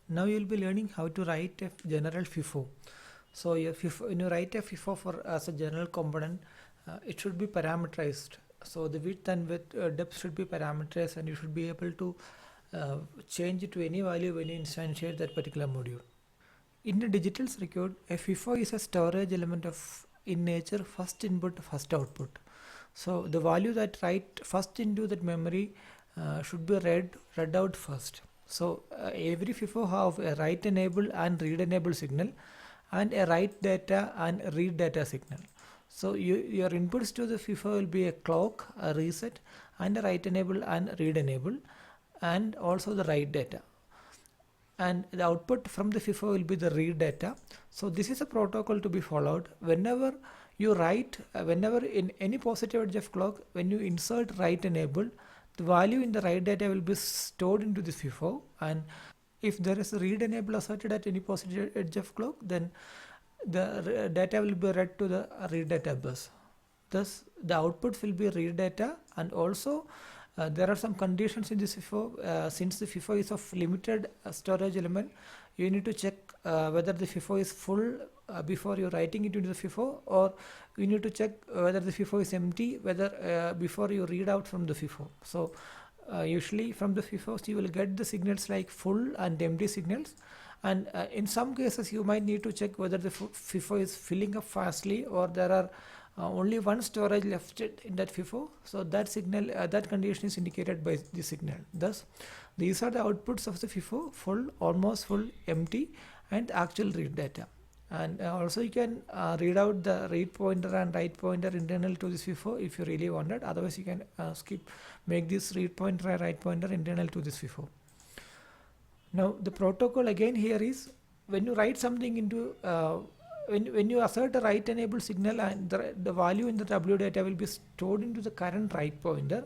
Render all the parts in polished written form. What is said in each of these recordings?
Now you will be learning how to write a general FIFO. So your FIFO, when you write a FIFO for as a general component, it should be parameterized. So the width and depth should be parameterized, and you should be able to change it to any value when you instantiate that particular module. In a digital circuit, a FIFO is a storage element of in nature first input, first output. So the value that write first into that memory should be read out first. So every FIFO have a write enable and read enable signal, and a write data and read data signal. So your inputs to the FIFO will be a clock, a reset, and a write enable and read enable, and also the write data. And the output from the FIFO will be the read data. So this is a protocol to be followed whenever you write, whenever in any positive edge of clock, when you insert write enable, the value in the write data will be stored into the FIFO, and if there is a read enable asserted at any positive edge of clock, then the data will be read to the read data bus. Thus the output will be read data, and also there are some conditions in this FIFO. Since the FIFO is of limited storage element, you need to check whether the FIFO is full before you're writing it into the FIFO, or you need to check whether the FIFO is empty, whether before you read out from the FIFO. So usually from the FIFOs you will get the signals like full and empty signals, and in some cases you might need to check whether the FIFO is filling up fastly, or there are only one storage left in that FIFO. So that signal, that condition is indicated by the signal. Thus these are the outputs of the FIFO: full, almost full, empty, and actual read data. And also you can read out the read pointer and write pointer internal to this FIFO if you really wanted. Otherwise you can make this read pointer and write pointer internal to this FIFO. Now the protocol again here is, when you write something into when you assert a write enable signal, and the value in the W data will be stored into the current write pointer,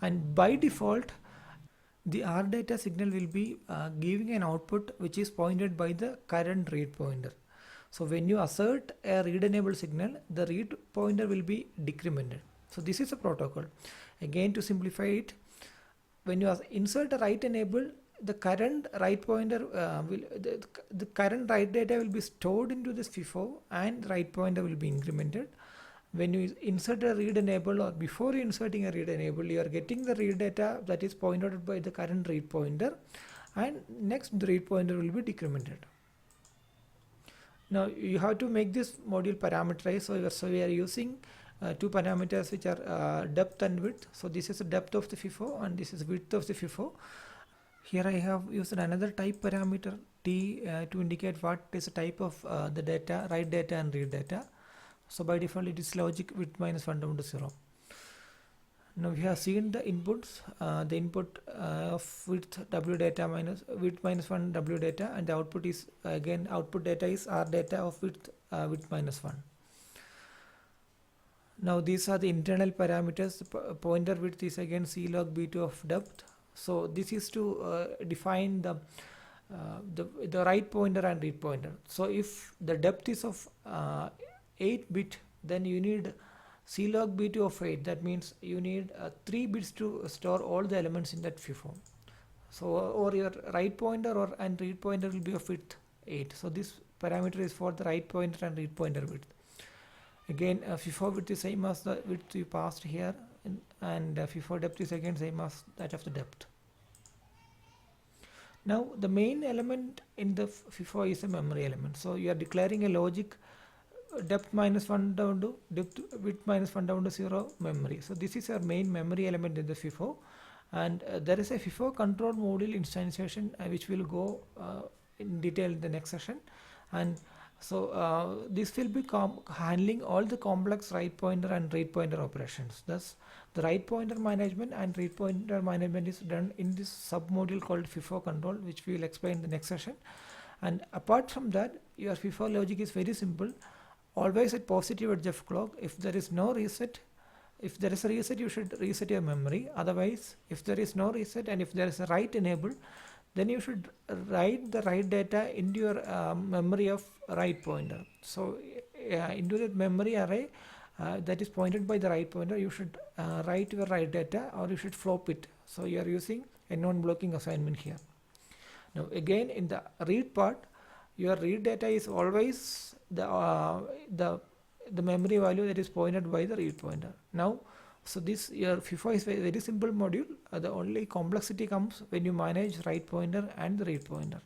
and by default the R data signal will be giving an output which is pointed by the current read pointer. So when you assert a read enable signal, the read pointer will be decremented. So this is a protocol. Again, to simplify it, when you insert a write enable, the current write pointer the current write data will be stored into this FIFO, and write pointer will be incremented. When you insert a read enable, or before inserting a read enable, you are getting the read data that is pointed by the current read pointer, and next the read pointer will be decremented. Now you have to make this module parameterized. So we are using two parameters which are depth and width. So this is the depth of the FIFO, and this is width of the FIFO. Here I have used another type parameter T to indicate what is the type of the data, write data and read data. So by default it is logic width minus 1 down to 0. Now we have seen the inputs, the input of width W data minus width minus 1 W data, and the output is again output data is R data of width minus 1. Now these are the internal parameters. The pointer width is again C log B2 of depth. So this is to define the write pointer and read pointer. So if the depth is of 8 bit, then you need C log B2 of 8. That means you need 3 bits to store all the elements in that FIFO. So or your write pointer and read pointer will be of width 8. So this parameter is for the write pointer and read pointer width. Again FIFO width is same as the width you passed here, and FIFO depth is again same as that of the depth. Now the main element in the FIFO is a memory element. So you are declaring a logic depth minus 1 down to depth width minus 1 down to 0 memory. So this is our main memory element in the FIFO, and there is a FIFO control module instantiation which will go in detail in the next session. And so this will be handling all the complex write pointer and read pointer operations. Thus the write pointer management and read pointer management is done in this sub module called FIFO control, which we will explain in the next session. And apart from that, your FIFO logic is very simple. Always at positive edge of clock. If there is no reset, if there is a reset, you should reset your memory. Otherwise, if there is no reset and if there is a write enable, then you should write the write data into your memory of write pointer. So into that memory array that is pointed by the write pointer, you should write your write data, or you should flop it. So you are using a non-blocking assignment here. Now again in the read part, your read data is always the memory value that is pointed by the read pointer. Now, so this your FIFO is very simple module. The only complexity comes when you manage write pointer and the read pointer.